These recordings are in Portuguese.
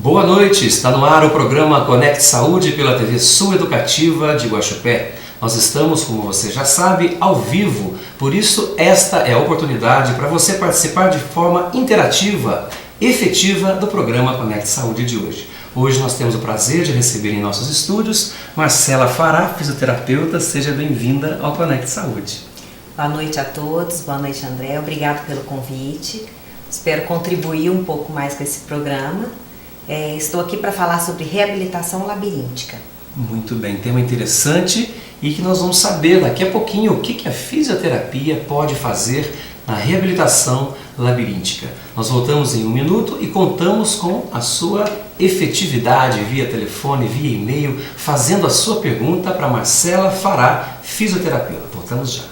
Boa noite, está no ar o programa Conecte Saúde pela TV Sul Educativa de Guaxupé. Nós estamos, como você já sabe, ao vivo, por isso esta é a oportunidade para você participar de forma interativa, efetiva do programa Conecte Saúde de hoje. Hoje nós temos o prazer de receber em nossos estúdios Marcela Fará, fisioterapeuta. Seja bem-vinda ao Conecte Saúde. Boa noite a todos, boa noite André, obrigado pelo convite. Espero contribuir um pouco mais com esse programa. Estou aqui para falar sobre reabilitação labiríntica. Muito bem, tema interessante e que nós vamos saber daqui a pouquinho o que a fisioterapia pode fazer na reabilitação labiríntica. Nós voltamos em um minuto e contamos com a sua efetividade via telefone, via e-mail, fazendo a sua pergunta para Marcela Fará, fisioterapeuta. Voltamos já.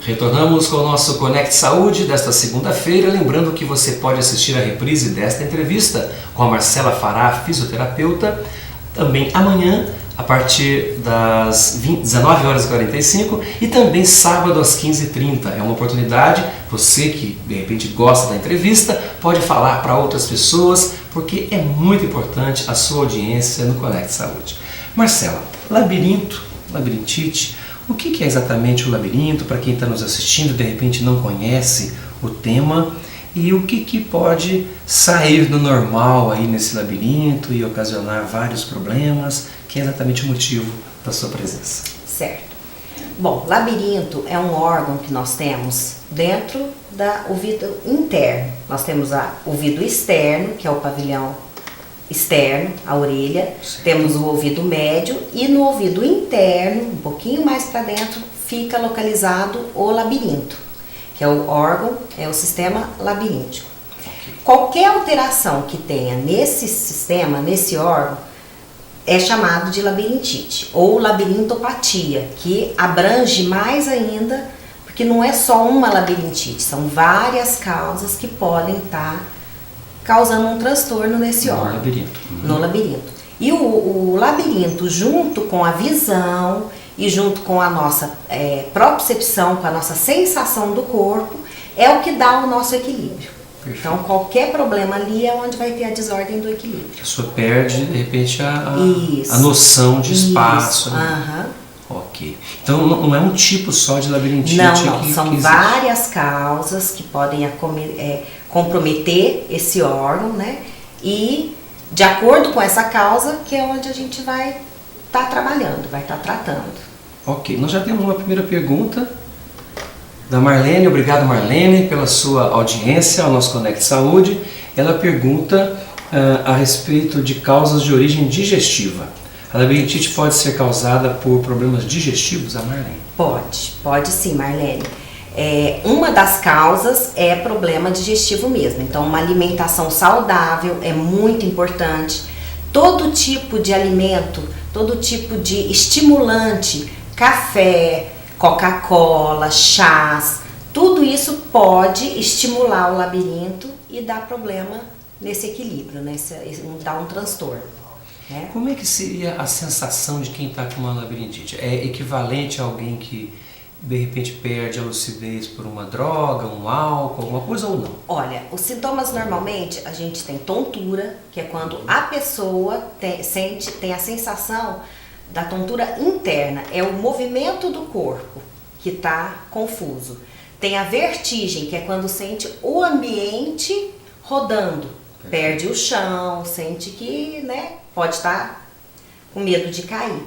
Retornamos com o nosso Conecte Saúde desta segunda-feira, lembrando que você pode assistir a reprise desta entrevista com a Marcela Fará, fisioterapeuta, também amanhã, a partir das 19h45 e também sábado às 15h30. É uma oportunidade, você que de repente gosta da entrevista, pode falar para outras pessoas, porque é muito importante a sua audiência no Conecte Saúde. Marcela, labirinto, labirintite, o que é exatamente o labirinto, para quem está nos assistindo de repente não conhece o tema, e o que pode sair do normal aí nesse labirinto e ocasionar vários problemas, que é exatamente o motivo da sua presença. Certo. Bom, labirinto é um órgão que nós temos dentro do ouvido interno. Nós temos o ouvido externo, que é o pavilhão externo, a orelha, certo. Temos o ouvido médio e no ouvido interno, um pouquinho mais para dentro, fica localizado o labirinto, que é o órgão, é o sistema labiríntico. Okay. Qualquer alteração que tenha nesse sistema, nesse órgão, é chamado de labirintite ou labirintopatia, que abrange mais ainda, porque não é só uma labirintite, são várias causas que podem estar causando um transtorno nesse órgão. Labirinto. No labirinto. E o labirinto, junto com a visão e junto com a nossa propriocepção, com a nossa sensação do corpo, é o que dá o nosso equilíbrio. Perfeito. Então, qualquer problema ali é onde vai ter a desordem do equilíbrio. A pessoa perde, de repente, a noção de espaço. Isso. Né? Ok. Então, não é um tipo só de labirintite? Não, são várias causas que podem comprometer esse órgão, né? E, de acordo com essa causa, que é onde a gente vai estar trabalhando, vai estar tratando. Ok. Nós já temos uma primeira pergunta da Marlene. Obrigado, Marlene, pela sua audiência ao nosso Conecte Saúde. Ela pergunta a respeito de causas de origem digestiva. A labirintite pode ser causada por problemas digestivos, a Marlene? Pode sim, Marlene. Uma das causas é problema digestivo mesmo. Então, uma alimentação saudável é muito importante. Todo tipo de alimento, todo tipo de estimulante, café, Coca-Cola, chás, tudo isso pode estimular o labirinto e dar problema nesse equilíbrio, né? Dar um transtorno. Né? Como é que seria a sensação de quem está com uma labirintite? É equivalente a alguém que de repente perde a lucidez por uma droga, um álcool, alguma coisa ou não? Olha, os sintomas normalmente a gente tem tontura, que é quando a pessoa tem a sensação da tontura interna, é o movimento do corpo que está confuso. Tem a vertigem, que é quando sente o ambiente rodando, perde o chão, sente que, né, pode estar com medo de cair.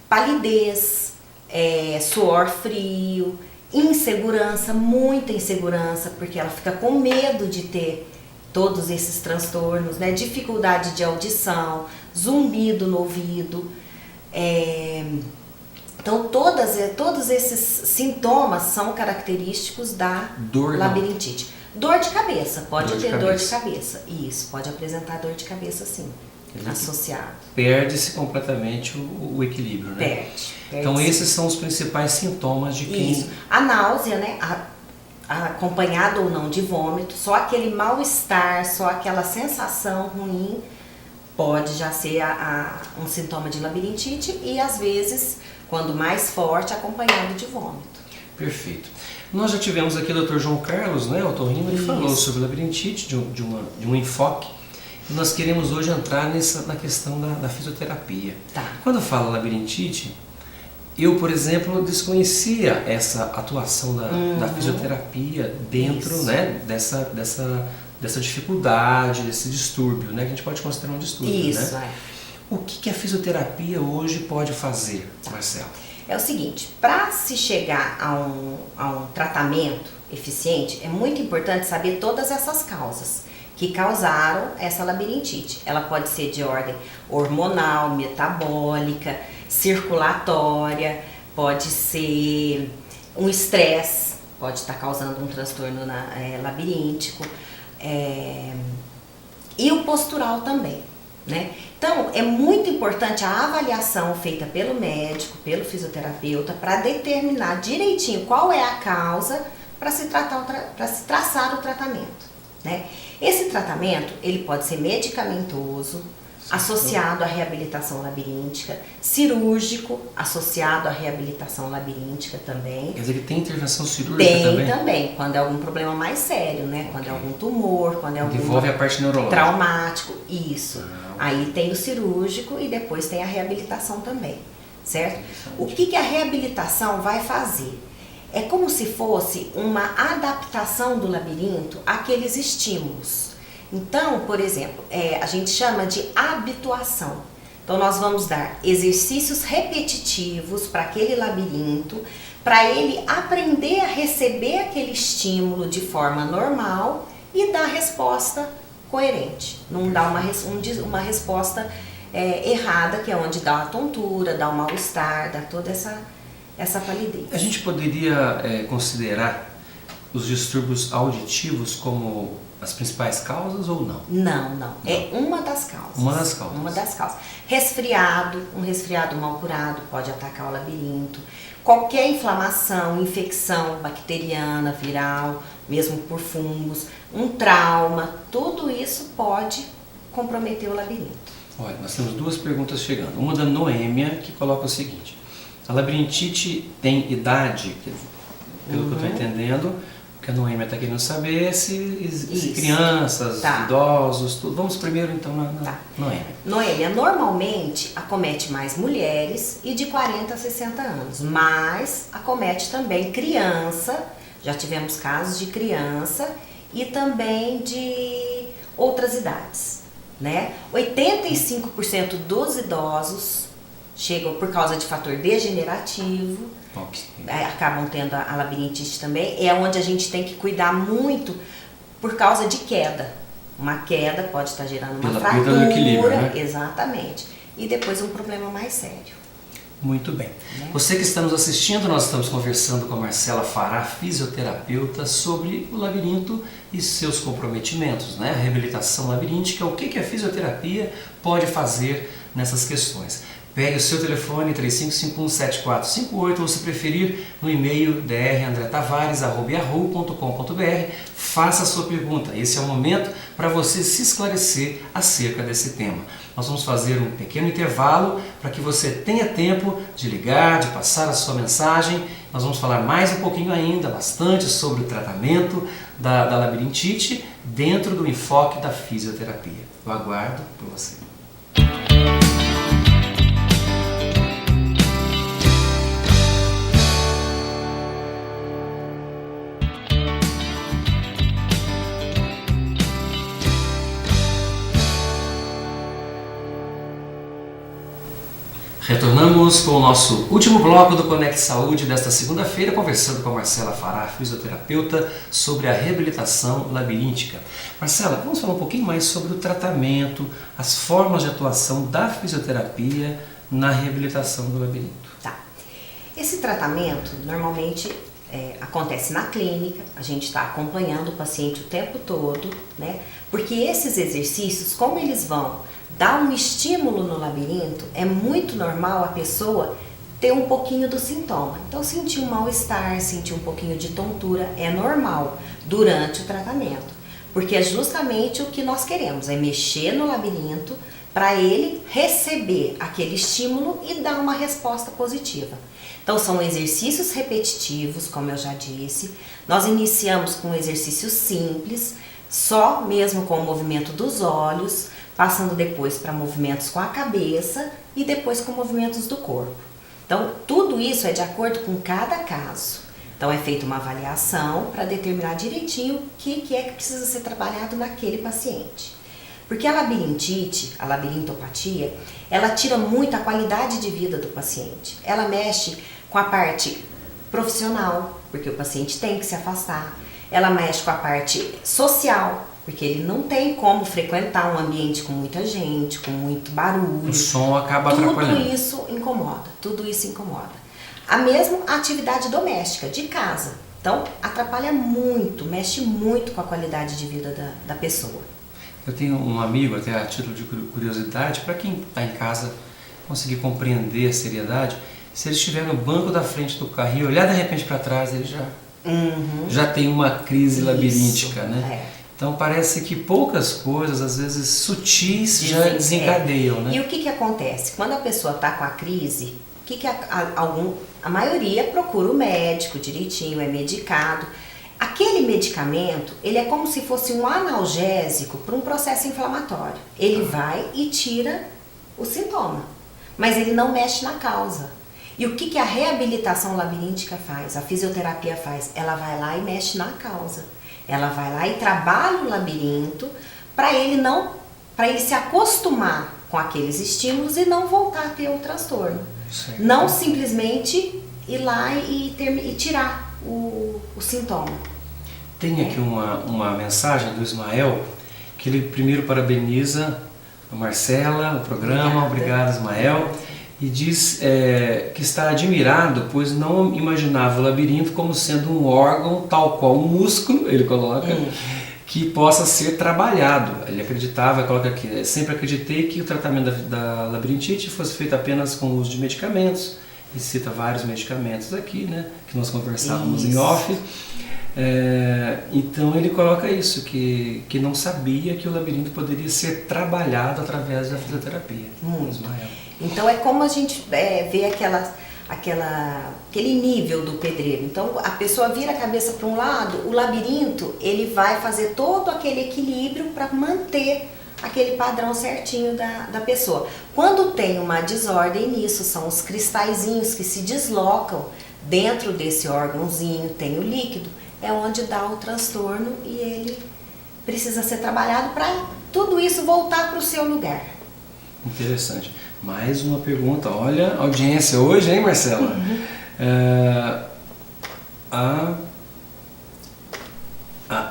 Palidez, suor frio, insegurança, muita insegurança, porque ela fica com medo de ter todos esses transtornos, né? Dificuldade de audição, zumbido no ouvido. Então, todos esses sintomas são característicos da labirintite. Dor de cabeça, pode ter dor de cabeça. Isso, pode apresentar dor de cabeça sim, associado. Perde-se completamente o equilíbrio, né? Perde. Então, esses são os principais sintomas de quem... Isso. A náusea, né? acompanhado ou não de vômito, só aquele mal-estar, só aquela sensação ruim pode já ser um sintoma de labirintite e às vezes, quando mais forte, acompanhado de vômito. Perfeito. Nós já tivemos aqui o Dr. João Carlos, né, o otorrino, ele falou sobre labirintite, de um enfoque. E nós queremos hoje entrar na questão da fisioterapia. Tá. Quando fala labirintite, eu, por exemplo, desconhecia essa atuação da fisioterapia dentro, né, dessa dificuldade, desse distúrbio, né, que a gente pode considerar um distúrbio. Isso, né? O que a fisioterapia hoje pode fazer, Marcela? É o seguinte, para se chegar a um tratamento eficiente, é muito importante saber todas essas causas que causaram essa labirintite. Ela pode ser de ordem hormonal, metabólica, circulatória, pode ser um estresse, pode estar causando um transtorno labiríntico, e o postural também, né? Então, é muito importante a avaliação feita pelo médico, pelo fisioterapeuta, para determinar direitinho qual é a causa para se traçar o tratamento, né? Esse tratamento, ele pode ser medicamentoso, associado à reabilitação labiríntica, cirúrgico, associado à reabilitação labiríntica também. Quer dizer que tem intervenção cirúrgica também? Tem também, quando é algum problema mais sério, né? Quando é algum tumor, quando é algum... Envolve a parte neurológica. Traumático, isso. Aí tem o cirúrgico e depois tem a reabilitação também, certo? O que a reabilitação vai fazer? É como se fosse uma adaptação do labirinto àqueles estímulos. Então, por exemplo, a gente chama de habituação. Então, nós vamos dar exercícios repetitivos para aquele labirinto, para ele aprender a receber aquele estímulo de forma normal e dar resposta coerente. Não dá uma resposta errada, que é onde dá a tontura, dá o mal-estar, dá toda essa palidez. A gente poderia considerar os distúrbios auditivos como as principais causas ou não? Não. É uma das causas. Uma das causas. Resfriado, um resfriado mal curado pode atacar o labirinto. Qualquer inflamação, infecção bacteriana, viral, mesmo por fungos, um trauma, tudo isso pode comprometer o labirinto. Olha, nós temos duas perguntas chegando. Uma da Noêmia, que coloca o seguinte: a labirintite tem idade? Pelo que eu estou entendendo, o que a Noêmia está querendo saber é se crianças, idosos, tudo. Vamos primeiro então na Noêmia. Noêmia normalmente acomete mais mulheres e de 40 a 60 anos, mas acomete também criança, já tivemos casos de criança e também de outras idades, né? 85% dos idosos chegam por causa de fator degenerativo, acabam tendo a labirintite também. É onde a gente tem que cuidar muito por causa de queda. Uma queda pode estar gerando uma fratura, perda do equilíbrio, né? Exatamente. E depois um problema mais sério. Muito bem. Você que está nos assistindo, nós estamos conversando com a Marcela Fará, fisioterapeuta, sobre o labirinto e seus comprometimentos, né? A reabilitação labiríntica, o que a fisioterapia pode fazer nessas questões. Pegue o seu telefone 3551-7458 ou, se preferir, no e-mail drandretavares@yahoo.com.br. Faça a sua pergunta. Esse é o momento para você se esclarecer acerca desse tema. Nós vamos fazer um pequeno intervalo para que você tenha tempo de ligar, de passar a sua mensagem. Nós vamos falar mais um pouquinho ainda, bastante, sobre o tratamento da labirintite dentro do enfoque da fisioterapia. Eu aguardo por você. Retornamos com o nosso último bloco do Conecte Saúde desta segunda-feira, conversando com a Marcela Fará, fisioterapeuta, sobre a reabilitação labiríntica. Marcela, vamos falar um pouquinho mais sobre o tratamento, as formas de atuação da fisioterapia na reabilitação do labirinto. Tá. Esse tratamento normalmente acontece na clínica, a gente está acompanhando o paciente o tempo todo, né? Porque esses exercícios, como eles vão dar um estímulo no labirinto, é muito normal a pessoa ter um pouquinho do sintoma. Então, sentir um mal-estar, sentir um pouquinho de tontura é normal durante o tratamento, porque é justamente o que nós queremos, é mexer no labirinto para ele receber aquele estímulo e dar uma resposta positiva. Então, são exercícios repetitivos, como eu já disse. Nós iniciamos com um exercício simples, só mesmo com o movimento dos olhos, passando depois para movimentos com a cabeça e depois com movimentos do corpo. Então, tudo isso é de acordo com cada caso. Então, é feita uma avaliação para determinar direitinho o que é que precisa ser trabalhado naquele paciente. Porque a labirintite, a labirintopatia, ela tira muito a qualidade de vida do paciente. Ela mexe com a parte profissional, porque o paciente tem que se afastar. Ela mexe com a parte social, porque ele não tem como frequentar um ambiente com muita gente, com muito barulho. O som acaba atrapalhando. Tudo isso incomoda. A mesma atividade doméstica, de casa. Então, atrapalha muito, mexe muito com a qualidade de vida da pessoa. Eu tenho um amigo, até a título de curiosidade, para quem está em casa conseguir compreender a seriedade, se ele estiver no banco da frente do carro e olhar de repente para trás, ele já tem uma crise labiríntica, né? Então parece que poucas coisas, às vezes sutis, já desencadeiam, né? E o que acontece? Quando a pessoa está com a crise, a maioria procura o médico direitinho, é medicado. Aquele medicamento, ele é como se fosse um analgésico para um processo inflamatório. Ele vai e tira o sintoma, mas ele não mexe na causa. E o que a reabilitação labiríntica faz? A fisioterapia faz? Ela vai lá e mexe na causa. Ela vai lá e trabalha o labirinto para ele se acostumar com aqueles estímulos e não voltar a ter o transtorno. Certo. Não simplesmente ir lá e tirar o sintoma. Tem aqui uma mensagem do Ismael, que ele primeiro parabeniza a Marcela, o programa. Obrigado, Ismael. E diz que está admirado, pois não imaginava o labirinto como sendo um órgão tal qual um músculo, ele coloca, que possa ser trabalhado. Ele acreditava, coloca aqui, sempre acreditei que o tratamento da labirintite fosse feito apenas com o uso de medicamentos, e cita vários medicamentos aqui, né, que nós conversávamos em off. Então ele coloca isso, que não sabia que o labirinto poderia ser trabalhado através da fisioterapia. Ismael. Então é como a gente vê aquele nível do pedreiro. Então a pessoa vira a cabeça para um lado, o labirinto ele vai fazer todo aquele equilíbrio para manter aquele padrão certinho da pessoa. Quando tem uma desordem nisso, são os cristalzinhos que se deslocam dentro desse órgãozinho, tem o líquido, é onde dá o transtorno e ele precisa ser trabalhado para tudo isso voltar para o seu lugar. Interessante. Mais uma pergunta, olha a audiência hoje, hein, Marcela? A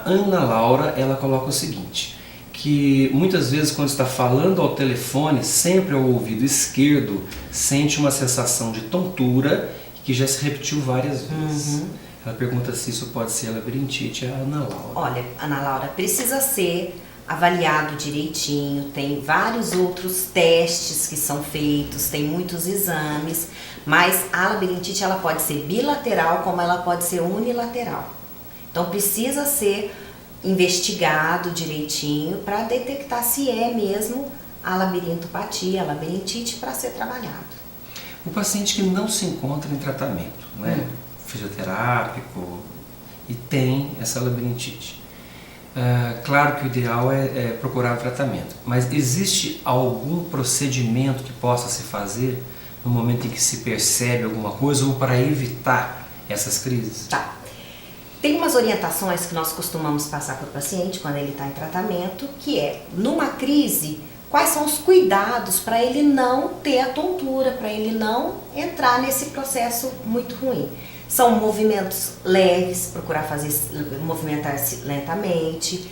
Ana Laura, ela coloca o seguinte, que muitas vezes quando está falando ao telefone, sempre ao ouvido esquerdo, sente uma sensação de tontura que já se repetiu várias vezes. Ela pergunta se isso pode ser labirintite, a Ana Laura. Olha, Ana Laura, precisa ser avaliado direitinho, tem vários outros testes que são feitos, tem muitos exames, mas a labirintite ela pode ser bilateral como ela pode ser unilateral. Então precisa ser investigado direitinho para detectar se é mesmo a labirintopatia, a labirintite para ser trabalhado. O paciente que não se encontra em tratamento, né, fisioterápico, e tem essa labirintite. Claro que o ideal é procurar um tratamento, mas existe algum procedimento que possa se fazer no momento em que se percebe alguma coisa ou para evitar essas crises? Tá. Tem umas orientações que nós costumamos passar para o paciente quando ele está em tratamento, que é, numa crise, quais são os cuidados para ele não ter a tontura, para ele não entrar nesse processo muito ruim. São movimentos leves, procurar movimentar-se lentamente.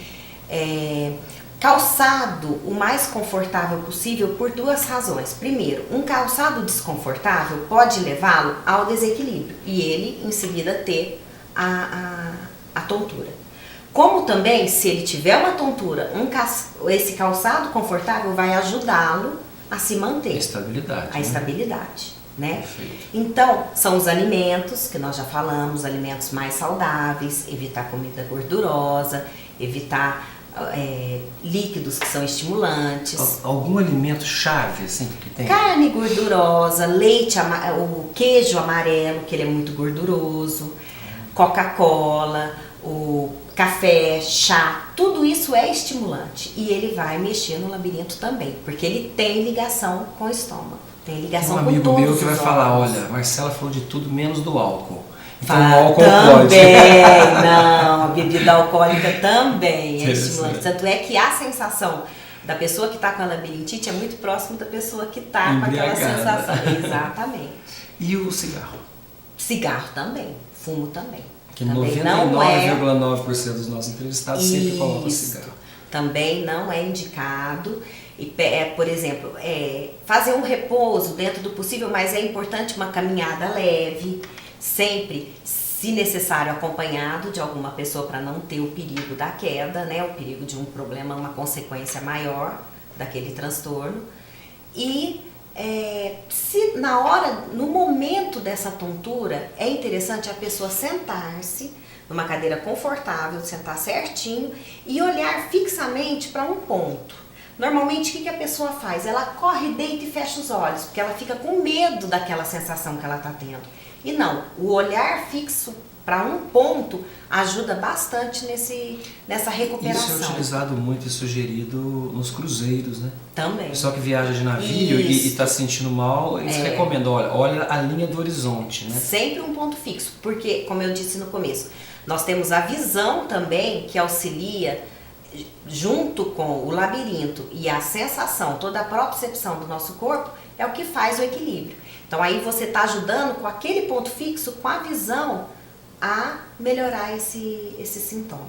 Calçado o mais confortável possível por duas razões. Primeiro, um calçado desconfortável pode levá-lo ao desequilíbrio e ele, em seguida, ter a tontura. Como também, se ele tiver uma tontura, esse calçado confortável vai ajudá-lo a se manter. A estabilidade. A estabilidade. né? Perfeito. Então, são os alimentos que nós já falamos, alimentos mais saudáveis, evitar comida gordurosa, evitar líquidos que são estimulantes. Algum alimento chave, assim, que tem? Carne gordurosa, leite, o queijo amarelo, que ele é muito gorduroso, Coca-Cola, o café, chá, tudo isso é estimulante. E ele vai mexer no labirinto também, porque ele tem ligação com o estômago. Tem ligação com todos os órgãos. Um amigo meu que vai falar, olha, Marcela falou de tudo menos do álcool. Então o álcool também, pode. Não, a bebida alcoólica também é estimulante. Tanto é que a sensação da pessoa que está com a labirintite é muito próximo da pessoa que está com aquela sensação. Exatamente. E o cigarro? Cigarro também, fumo também. Que também 99,9% dos nossos entrevistados sempre colocam cigarro. Também não é indicado. E, por exemplo, fazer um repouso dentro do possível, mas é importante uma caminhada leve, sempre, se necessário, acompanhado de alguma pessoa para não ter o perigo da queda, né, o perigo de um problema, uma consequência maior daquele transtorno. E se na hora, no momento dessa tontura, é interessante a pessoa sentar-se numa cadeira confortável, sentar certinho e olhar fixamente para um ponto. Normalmente, o que a pessoa faz? Ela corre, deita e fecha os olhos, porque ela fica com medo daquela sensação que ela está tendo. E não, o olhar fixo para um ponto ajuda bastante nessa recuperação. Isso é utilizado muito e sugerido nos cruzeiros, né? Também. O pessoal que viaja de navio e está se sentindo mal, eles recomendam, olha a linha do horizonte, né? Sempre um ponto fixo, porque, como eu disse no começo, nós temos a visão também que auxilia junto com o labirinto e a sensação, toda a propriocepção do nosso corpo é o que faz o equilíbrio. Então aí você está ajudando com aquele ponto fixo, com a visão, a melhorar esse sintoma.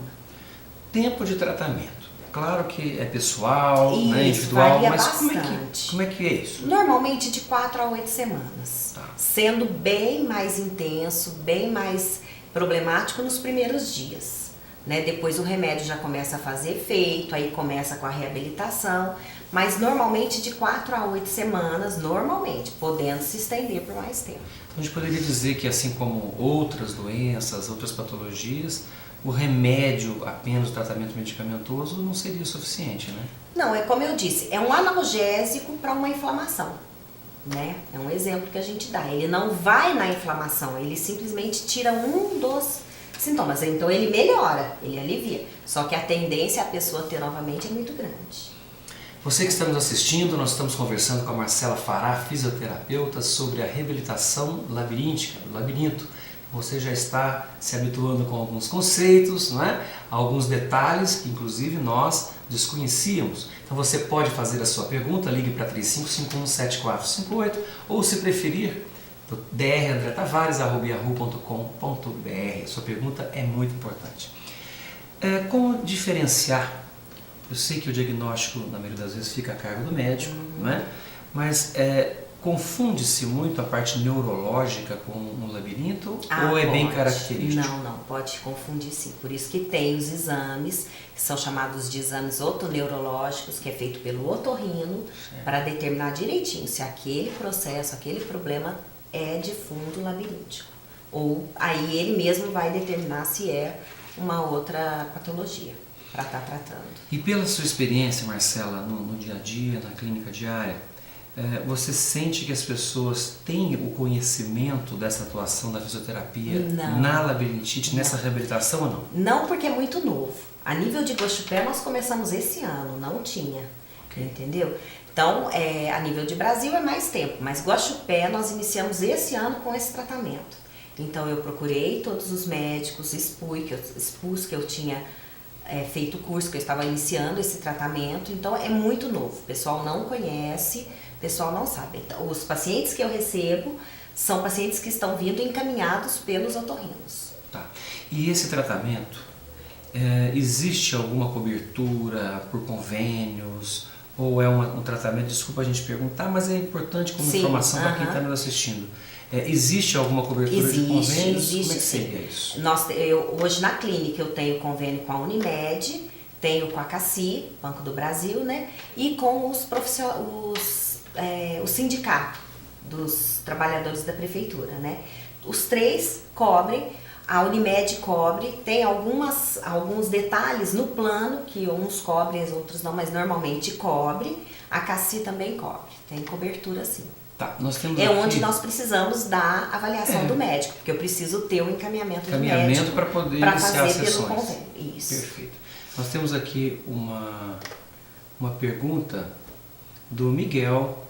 Tempo de tratamento. Claro que é pessoal, isso, né, individual, varia mas bastante. como é que é isso? Normalmente de 4 a 8 semanas, sendo bem mais intenso, bem mais problemático nos primeiros dias. Né? Depois o remédio já começa a fazer efeito, aí começa com a reabilitação, mas normalmente de 4 a 8 semanas, normalmente, podendo se estender por mais tempo. Então a gente poderia dizer que assim como outras doenças, outras patologias, o remédio apenas, o tratamento medicamentoso não seria suficiente, né? Não, é como eu disse, é um analgésico para uma inflamação, né? É um exemplo que a gente dá, ele não vai na inflamação, ele simplesmente tira um dos sintomas, então ele melhora, ele alivia, só que a tendência a pessoa ter novamente é muito grande. Você que está nos assistindo, nós estamos conversando com a Marcela Fará, fisioterapeuta, sobre a reabilitação labiríntica, do labirinto. Você já está se habituando com alguns conceitos, não é? Alguns detalhes que inclusive nós desconhecíamos. Então você pode fazer a sua pergunta, ligue para 3551-7458 ou se preferir, drandretavares@yahoo.com.br. Sua pergunta é muito importante. Como diferenciar? Eu sei que o diagnóstico, na maioria das vezes, fica a cargo do médico, né? Mas confunde-se muito a parte neurológica com o labirinto ou é pode. bem característico? Não, pode confundir sim. Por isso que tem os exames, que são chamados de exames otoneurológicos, que é feito pelo otorrino, para determinar direitinho se aquele processo, aquele problema é de fundo labiríntico. Ou aí ele mesmo vai determinar se é uma outra patologia para estar tratando. E pela sua experiência, Marcela, no dia a dia, na clínica diária, você sente que as pessoas têm o conhecimento dessa atuação da fisioterapia na labirintite, nessa reabilitação ou não? Não, porque é muito novo. A nível de Guaxupé nós começamos esse ano, não tinha, entendeu? Então, a nível de Brasil é mais tempo, mas Guaxupé nós iniciamos esse ano com esse tratamento. Então eu procurei todos os médicos, expus que eu tinha feito o curso, que eu estava iniciando esse tratamento, então é muito novo, o pessoal não conhece, o pessoal não sabe. Então, os pacientes que eu recebo são pacientes que estão vindo encaminhados pelos otorrinos. Tá. E esse tratamento, existe alguma cobertura por convênios, ou é um tratamento, desculpa a gente perguntar, mas é importante como informação para quem está nos assistindo. Existe alguma cobertura de convênios? Como é que seria isso? Hoje na clínica eu tenho convênio com a Unimed, tenho com a CACI, Banco do Brasil, né? E com o sindicato dos trabalhadores da prefeitura, né? Os 3 cobrem, a Unimed cobre, tem alguns detalhes no plano, que uns cobrem, os outros não, mas normalmente cobre. A CACI também cobre, tem cobertura sim. Tá, nós temos é aqui... onde nós precisamos da avaliação do médico, porque eu preciso ter o encaminhamento do médico para poder pra iniciar fazer as sessões. pelo convênio. Isso. Perfeito. Nós temos aqui uma pergunta do Miguel.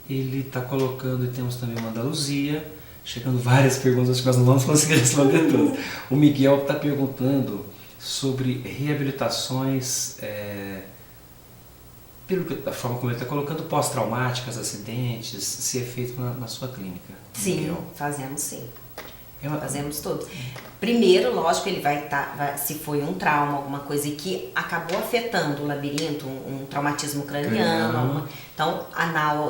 Ele está colocando, e temos também uma da Luzia, chegando várias perguntas, acho que nós não vamos conseguir responder todas. O Miguel está perguntando sobre reabilitações, da forma como ele está colocando, pós-traumáticas, acidentes, se é feito na sua clínica. Sim, Miguel. fazemos sim. Fazemos todos. Primeiro, lógico, ele se foi um trauma, alguma coisa que acabou afetando o labirinto, um traumatismo craniano. Então,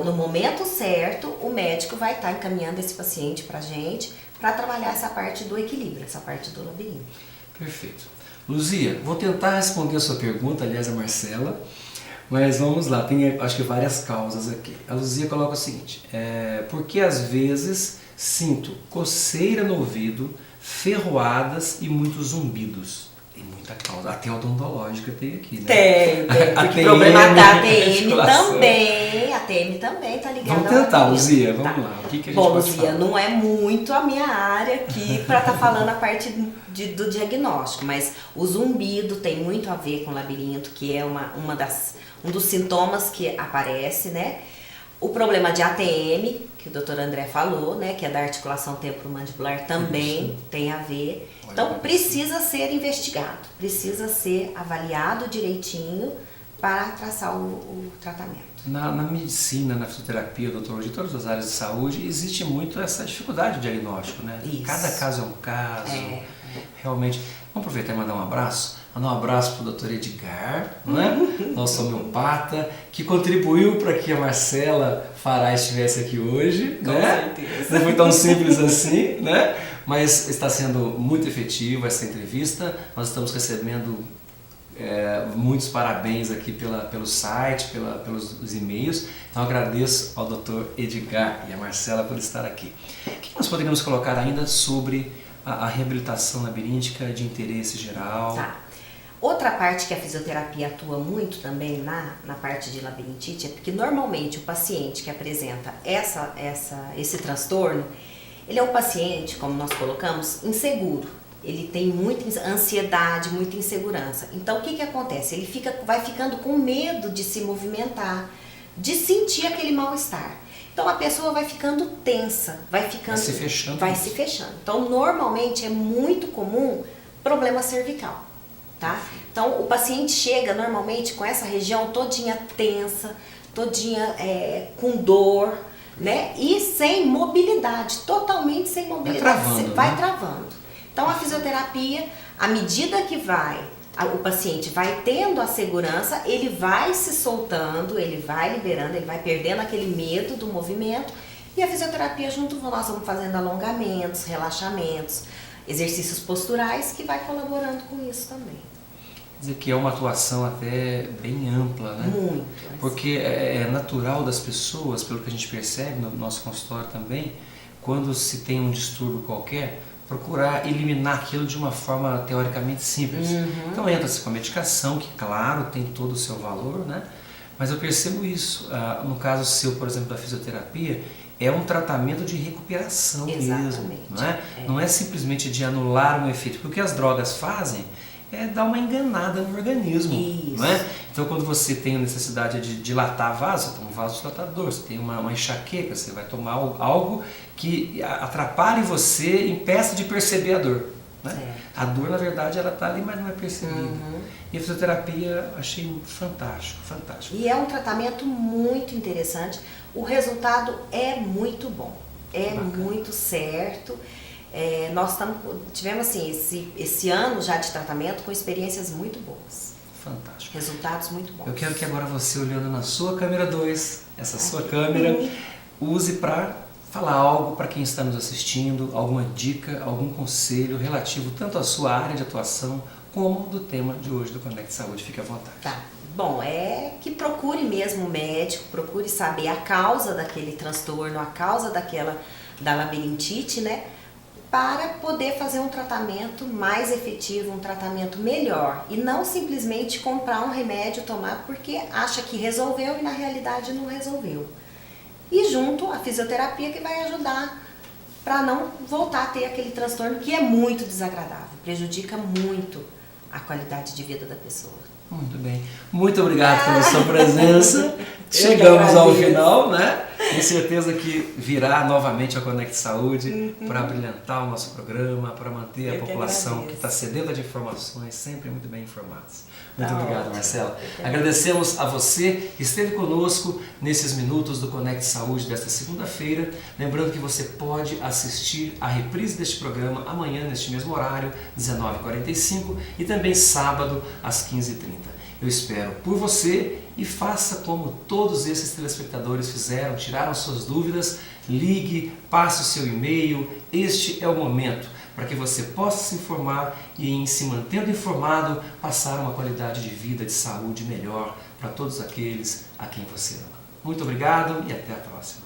no momento certo, o médico vai estar encaminhando esse paciente para a gente para trabalhar essa parte do equilíbrio, essa parte do labirinto. Perfeito. Luzia, vou tentar responder a sua pergunta, aliás, a Marcela, mas vamos lá, tem acho que várias causas aqui. A Luzia coloca o seguinte, porque às vezes sinto coceira no ouvido, ferroadas e muitos zumbidos. Tem muita causa. Até odontológica tem aqui, né? Tem. Porque problema da ATM também tá ligada. Vamos tentar, Luzia, vamos lá. O que a gente pode Luzia, falar? não é muito a minha área aqui para estar falando a parte do diagnóstico, mas o zumbido tem muito a ver com o labirinto, que é um dos sintomas que aparece, né? O problema de ATM, que o Dr. André falou, né, que é da articulação temporomandibular, também tem a ver. Então, precisa ser investigado, precisa ser avaliado direitinho para traçar o tratamento. Na medicina, na fisioterapia, odontologia, todas as áreas de saúde, existe muito essa dificuldade de diagnóstico, né? Isso. Cada caso é um caso. Realmente. Vamos aproveitar e mandar um abraço? Mandar um abraço para o Dr. Edgar, né? Nosso homeopata, que contribuiu para que a Marcela Fará estivesse aqui hoje. Com certeza. Não foi tão simples assim, né? Mas está sendo muito efetiva essa entrevista. Nós estamos recebendo muitos parabéns aqui pelo site, pelos e-mails. Então agradeço ao Dr. Edgar e a Marcela por estar aqui. O que nós poderíamos colocar ainda sobre a reabilitação labiríntica de interesse geral? Tá. Outra parte que a fisioterapia atua muito também na parte de labirintite é porque normalmente o paciente que apresenta esse transtorno, ele é um paciente, como nós colocamos, inseguro. Ele tem muita ansiedade, muita insegurança. Então o que acontece? Ele vai ficando com medo de se movimentar, de sentir aquele mal-estar. Então a pessoa vai ficando tensa, vai se fechando. Então normalmente é muito comum problema cervical, tá? Então o paciente chega normalmente com essa região todinha tensa, todinha com dor, né? E sem mobilidade, totalmente sem mobilidade. Vai travando. Então a fisioterapia, à medida que o paciente vai tendo a segurança, ele vai se soltando, ele vai liberando, ele vai perdendo aquele medo do movimento, e a fisioterapia junto nós vamos fazendo alongamentos, relaxamentos, exercícios posturais que vai colaborando com isso também. Quer dizer que é uma atuação até bem ampla, né? Muito. Porque é natural das pessoas, pelo que a gente percebe no nosso consultório também, quando se tem um distúrbio qualquer, procurar eliminar aquilo de uma forma teoricamente simples. Então entra-se com a medicação, que claro, tem todo o seu valor, né? Mas eu percebo isso, no caso seu, por exemplo, da fisioterapia, é um tratamento de recuperação mesmo, não é? Não é simplesmente de anular um efeito, porque o que as drogas fazem é dar uma enganada no organismo, não é? Então quando você tem a necessidade de dilatar vaso, você toma um vasodilatador, você tem uma enxaqueca, você vai tomar algo que atrapalhe você, impeça de perceber a dor, né? A dor na verdade ela está ali, mas não é percebida. E a fisioterapia achei fantástico. E é um tratamento muito interessante, o resultado é muito bom, muito certo. Nós tivemos assim, esse ano já de tratamento com experiências muito boas. Fantástico. Resultados muito bons. Eu quero que agora você, olhando na sua câmera 2, essa sua câmera, use para falar algo para quem está nos assistindo, alguma dica, algum conselho relativo tanto à sua área de atuação como do tema de hoje do Conecte Saúde. Fique à vontade. Tá. Bom, é que procure mesmo o médico, procure saber a causa daquele transtorno, a causa da labirintite, né? Para poder fazer um tratamento mais efetivo, um tratamento melhor. E não simplesmente comprar um remédio, tomar porque acha que resolveu e na realidade não resolveu. E junto a fisioterapia que vai ajudar para não voltar a ter aquele transtorno que é muito desagradável, prejudica muito a qualidade de vida da pessoa. Muito bem. Muito obrigado pela sua presença. Chegamos ao final, né? Tenho certeza que virá novamente a Conecte Saúde para brilhantar o nosso programa, para manter a população que está sedenta de informações sempre muito bem informadas. Muito obrigado, Marcela. Agradecemos a você que esteve conosco nesses minutos do Conecte Saúde desta segunda-feira. Lembrando que você pode assistir a reprise deste programa amanhã, neste mesmo horário, 19h45, e também sábado, às 15h30. Eu espero por você e faça como todos esses telespectadores fizeram, tiraram suas dúvidas, ligue, passe o seu e-mail. Este é o momento para que você possa se informar e, em se mantendo informado, passar uma qualidade de vida, de saúde melhor para todos aqueles a quem você ama. Muito obrigado e até a próxima.